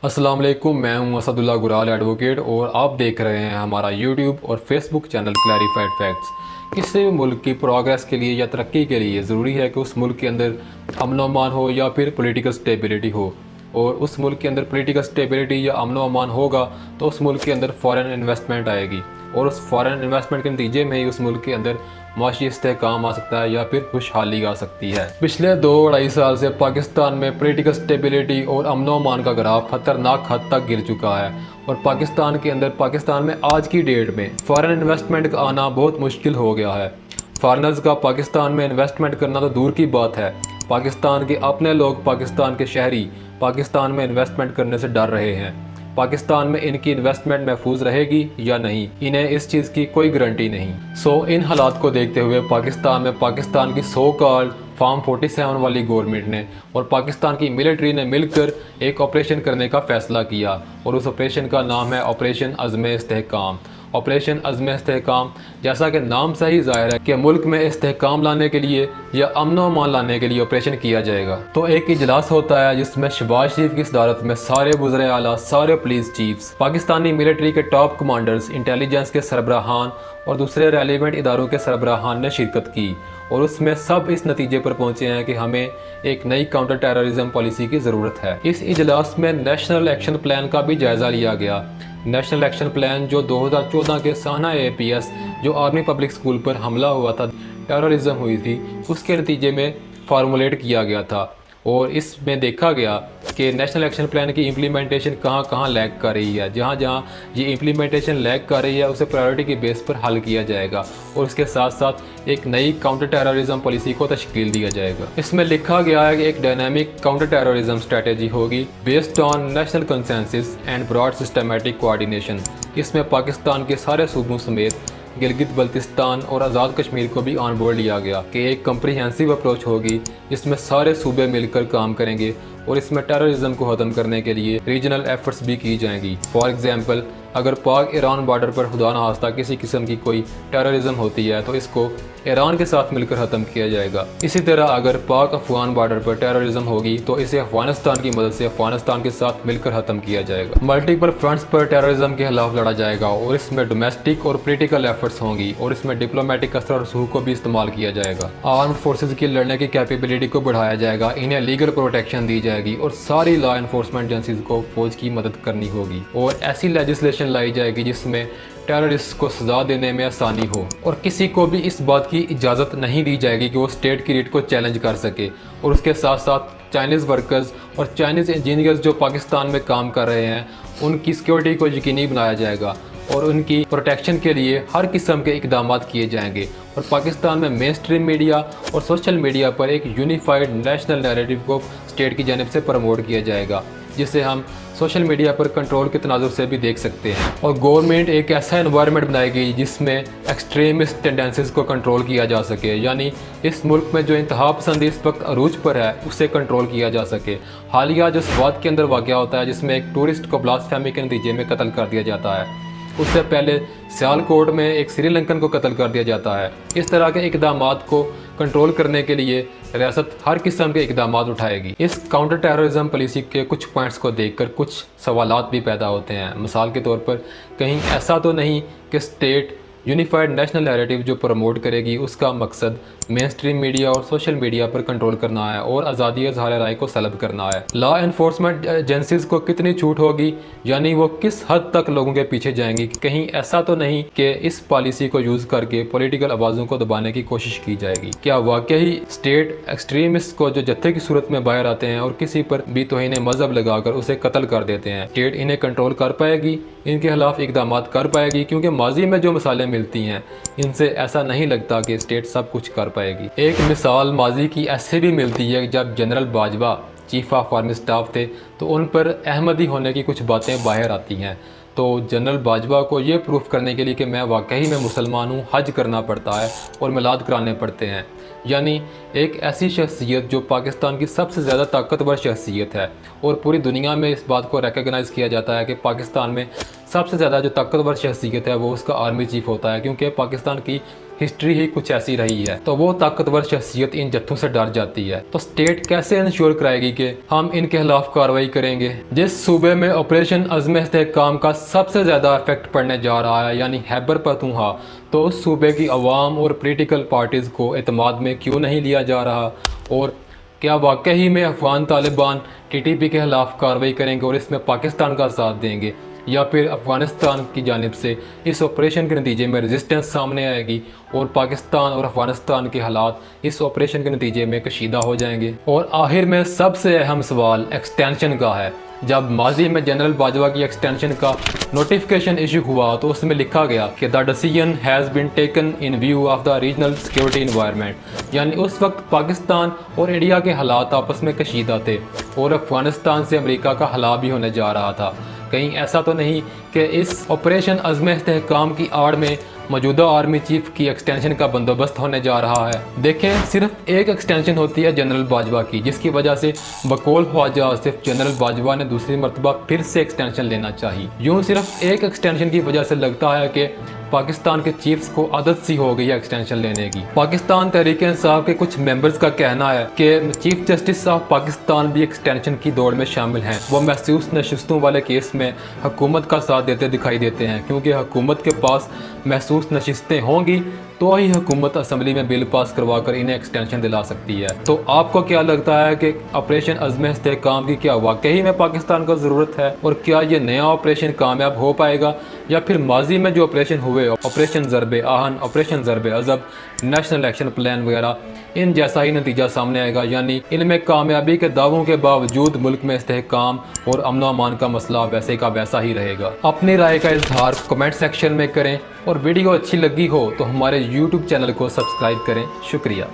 अस्सलाम वालेकुम, मैं हूं असदुल्ला गुराल एडवोकेट और आप देख रहे हैं हमारा यूट्यूब और फेसबुक चैनल क्लैरिफाइड फैक्ट्स। किसी भी मुल्क की प्रोग्रेस के लिए या तरक्की के लिए ज़रूरी है कि उस मुल्क के अंदर अमन व अमान हो या फिर पॉलिटिकल स्टेबिलिटी हो। और उस मुल्क के अंदर पॉलिटिकल स्टेबिलिटी या अमन व अमान होगा तो उस मुल्क के अंदर फ़ॉरेन इन्वेस्टमेंट आएगी और उस फ़ॉरेन इन्वेस्टमेंट के नतीजे में ही उस मुल्क के अंदर माशी इस्तेहकाम आ सकता है या फिर खुशहाली आ सकती है। पिछले 2-2.5 साल से पाकिस्तान में पॉलिटिकल स्टेबिलिटी और अमन व अमान का ग्राफ खतरनाक हद तक गिर चुका है और पाकिस्तान में आज की डेट में फ़ॉरेन इन्वेस्टमेंट का आना बहुत मुश्किल हो गया है। फॉरेनर्स का पाकिस्तान में इन्वेस्टमेंट करना तो दूर की बात है, पाकिस्तान के अपने लोग, पाकिस्तान के शहरी पाकिस्तान में इन्वेस्टमेंट करने से डर रहे हैं। पाकिस्तान में इनकी इन्वेस्टमेंट महफूज रहेगी या नहीं, इन्हें इस चीज़ की कोई गारंटी नहीं। इन हालात को देखते हुए पाकिस्तान की सो कॉल्ड फॉर्म 47 वाली गवर्नमेंट ने और पाकिस्तान की मिलिट्री ने मिलकर एक ऑपरेशन करने का फ़ैसला किया और उस ऑपरेशन का नाम है ऑपरेशन अज़्म इस्तेहकाम। ऑपरेशन अज़्म इस्तेहकाम, जैसा कि नाम से ही ज़ाहिर है कि मुल्क में इस्तेहकाम लाने के लिए या अमन व अमान लाने के लिए ऑपरेशन किया जाएगा। तो एक इजलास होता है जिसमें शहबाज शरीफ की सदारत में सारे वज़ीर आला, सारे पुलिस चीफ्स, पाकिस्तानी मिलिट्री के टॉप कमांडर्स, इंटेलिजेंस के सरबराहान और दूसरे रेलिवेंट इदारों के सरबराहान ने शिरकत की और उसमें सब इस नतीजे पर पहुंचे हैं कि हमें एक नई काउंटर टेररिज्म पॉलिसी की ज़रूरत है। इस इजलास में नेशनल एक्शन प्लान का भी जायज़ा लिया गया। नेशनल एक्शन प्लान जो 2014 के सहना APS जो आर्मी पब्लिक स्कूल पर हमला हुआ था, टेररिज्म हुई थी, उसके नतीजे में फार्मूलेट किया गया था और इसमें देखा गया कि नेशनल एक्शन प्लान की इम्प्लीमेंटेशन कहाँ कहाँ लैग कर रही है। जहाँ जहाँ ये इम्प्लीमेंटेशन लैग कर रही है उसे प्रायोरिटी के बेस पर हल किया जाएगा और इसके साथ साथ एक नई काउंटर टेररिज्म पॉलिसी को तश्कील दिया जाएगा। इसमें लिखा गया है कि एक डायनामिक काउंटर टेररिज्म स्ट्रेटेजी होगी based on national consensus and broad systematic coordination. इसमें पाकिस्तान के सारे सूबों समेत गिलगित बल्तिस्तान और आज़ाद कश्मीर को भी ऑन बोर्ड लिया गया कि एक कम्प्रीहेंसिव अप्रोच होगी जिसमें सारे सूबे मिलकर काम करेंगे और इसमें टेररिज्म को ख़त्म करने के लिए रीजनल एफर्ट्स भी की जाएंगी। फॉर एग्जांपल, अगर पाक ईरान बॉर्डर पर खुदा न खास्ता किसी किस्म की कोई टेररिज्म होती है तो इसको ईरान के साथ मिलकर ख़त्म किया जाएगा। इसी तरह अगर पाक अफगान बॉर्डर पर टेररिज्म होगी तो इसे अफगानिस्तान की मदद से अफगानिस्तान के साथ मिलकर ख़त्म किया जाएगा। मल्टीपल फ्रंट्स पर टेररिज्म के खिलाफ लड़ा जाएगा और इसमें डोमेस्टिक और पॉलिटिकल एफर्ट्स होंगी और इसमें डिप्लोमेटिक असर और रसूख को भी इस्तेमाल किया जाएगा। आर्म फोर्सेज की लड़ने की कैपेबिलिटी को बढ़ाया जाएगा, इन्हें लीगल प्रोटेक्शन दी जाएगी और सारी लॉ एनफोर्समेंट एजेंसीज को फौज की मदद करनी होगी और ऐसी लेजिस्लेशन लाई जाएगी जिसमें टेररिस्ट को सजा देने में आसानी हो और किसी को भी इस बात की इजाज़त नहीं दी जाएगी कि वो स्टेट की रीट को चैलेंज कर सके। और उसके साथ साथ चाइनीज़ वर्कर्स और चाइनीज़ इंजीनियर्स जो पाकिस्तान में काम कर रहे हैं उनकी सिक्योरिटी को यकीनी बनाया जाएगा और उनकी प्रोटेक्शन के लिए हर किस्म के इकदाम किए जाएंगे। और पाकिस्तान में मेन स्ट्रीम मीडिया और सोशल मीडिया पर एक यूनिफाइड नेशनल नैरेटिव को स्टेट की जानिब से प्रमोट किया जाएगा जिसे हम सोशल मीडिया पर कंट्रोल के तनाजुर से भी देख सकते हैं। और गवर्नमेंट एक ऐसा एनवायरनमेंट बनाएगी जिसमें एक्सट्रीमिस्ट टेंडेंसीज को कंट्रोल किया जा सके, यानी इस मुल्क में जो इंतहा पसंदी इस वक्त अरूज पर है उसे कंट्रोल किया जा सके। हालिया जो स्वात के अंदर वाक़या होता है जिसमें एक टूरिस्ट को ब्लास्फेमी के नतीजे में कत्ल कर दिया जाता है, उससे पहले सियालकोट में एक श्रीलंकन को कत्ल कर दिया जाता है। इस तरह के इकदामात को कंट्रोल करने के लिए रियासत हर किस्म के इकदामात उठाएगी। इस काउंटर टेररिज्म पॉलिसी के कुछ पॉइंट्स को देखकर कुछ सवालात भी पैदा होते हैं। मिसाल के तौर पर, कहीं ऐसा तो नहीं कि स्टेट यूनिफाइड नेशनल नैरेटिव जो प्रमोट करेगी उसका मकसद मेन स्ट्रीम मीडिया और सोशल मीडिया पर कंट्रोल करना है और आज़ादी इज़हार राय को सलब करना है। लॉ एनफोर्समेंट एजेंसीज को कितनी छूट होगी, यानी वो किस हद तक लोगों के पीछे जाएंगी। कहीं ऐसा तो नहीं कि इस पॉलिसी को यूज़ करके पॉलिटिकल आवाज़ों को दबाने की कोशिश की जाएगी। क्या वाकई स्टेट एक्सट्रीमिस्ट को जो जत्थे की सूरत में बाहर आते हैं और किसी पर भी तौहीन मजहब लगाकर उसे कत्ल कर देते हैं, स्टेट इन्हें कंट्रोल कर पाएगी, इनके खिलाफ इकदाम कर पाएगी? क्योंकि माजी में जो मिसालें मिलती हैं इनसे ऐसा नहीं लगता कि स्टेट सब कुछ कर पाएगी। एक मिसाल माजी की ऐसे भी मिलती है जब general Bajwa chief of army staff थे तो उन पर अहमदी होने की कुछ बातें बाहर आती हैं। तो जनरल बाजवा को ये प्रूफ करने के लिए कि मैं वाकई में मुसलमान हूँ, हज करना पड़ता है और मिलाद कराने पड़ते हैं। यानी एक ऐसी शख्सियत जो पाकिस्तान की सबसे ज़्यादा ताकतवर शख्सियत है और पूरी दुनिया में इस बात को रिकग्नाइज़ किया जाता है कि पाकिस्तान में सबसे ज़्यादा जो ताकतवर शख्सियत है वो उसका आर्मी चीफ होता है, क्योंकि पाकिस्तान की हिस्ट्री ही कुछ ऐसी रही है। तो वो ताकतवर शख्सियत इन जत्थों से डर जाती है। तो स्टेट कैसे इंश्योर कराएगी कि हम इनके खिलाफ कार्रवाई करेंगे? जिस सूबे में ऑपरेशन अज़्म इस्तेहकाम का सबसे ज़्यादा इफेक्ट पड़ने जा रहा है, यानी खैबर पख्तूनख्वा, तो उस सूबे की अवाम और पोलिटिकल पार्टीज़ को एतमाद में क्यों नहीं लिया जा रहा? और क्या वाकई में अफगान तालिबान TTP के खिलाफ कार्रवाई करेंगे और इसमें पाकिस्तान का साथ देंगे, या फिर अफ़गानिस्तान की जानिब से इस ऑपरेशन के नतीजे में रेजिस्टेंस सामने आएगी और पाकिस्तान और अफ़गानिस्तान के हालात इस ऑपरेशन के नतीजे में कशीदा हो जाएंगे? और आखिर में सबसे अहम सवाल एक्सटेंशन का है। जब माजी में जनरल बाजवा की एक्सटेंशन का नोटिफिकेशन इशू हुआ तो उसमें लिखा गया कि the decision has been taken in view of the regional security environment, यानी उस वक्त पाकिस्तान और इंडिया के हालात आपस में कशीदा थे और अफ़गानिस्तान से अमेरिका का हला भी होने जा रहा था। कहीं ऐसा तो नहीं कि इस ऑपरेशन अज़्म इस्तेहकाम की आड़ में मौजूदा आर्मी चीफ की एक्सटेंशन का बंदोबस्त होने जा रहा है? देखें, सिर्फ एक एक्सटेंशन होती है जनरल बाजवा की, जिसकी वजह से बकौल ख्वाजा आसिफ जनरल बाजवा ने दूसरी मरतबा फिर से एक्सटेंशन लेना चाहिए। यूँ सिर्फ एक एक्सटेंशन की वजह से लगता है कि पाकिस्तान के चीफ्स को आदत सी हो गई है एक्सटेंशन लेने की। पाकिस्तान तहरीक इंसाफ के कुछ मेंबर्स का कहना है कि चीफ जस्टिस ऑफ पाकिस्तान भी एक्सटेंशन की दौड़ में शामिल हैं। वो महसूस नशिस्तों वाले केस में हुकूमत का साथ देते दिखाई देते हैं, क्योंकि हुकूमत के पास महसूस नशिस्तें होंगी तो ही हुकूमत असम्बली में बिल पास करवा कर इन्हें एक्सटेंशन दिला सकती है। तो आपको क्या लगता है कि ऑपरेशन अज़्म इस्तेहकाम की क्या वाकई में पाकिस्तान को ज़रूरत है? और क्या ये नया ऑपरेशन कामयाब हो पाएगा, या फिर माजी में जो ऑपरेशन हुए, ऑपरेशन ज़रबे आहन, ऑपरेशन ज़रबे अज़ब, नेशनल एक्शन प्लान वगैरह, इन जैसा ही नतीजा सामने आएगा, यानी इनमें कामयाबी के दावों के बावजूद मुल्क में इस्तेहकाम और अमन व अमान का मसला वैसे का वैसा ही रहेगा? अपनी राय का इजहार कमेंट सेक्शन में करें और वीडियो अच्छी लगी हो तो हमारे YouTube चैनल को सब्सक्राइब करें। शुक्रिया।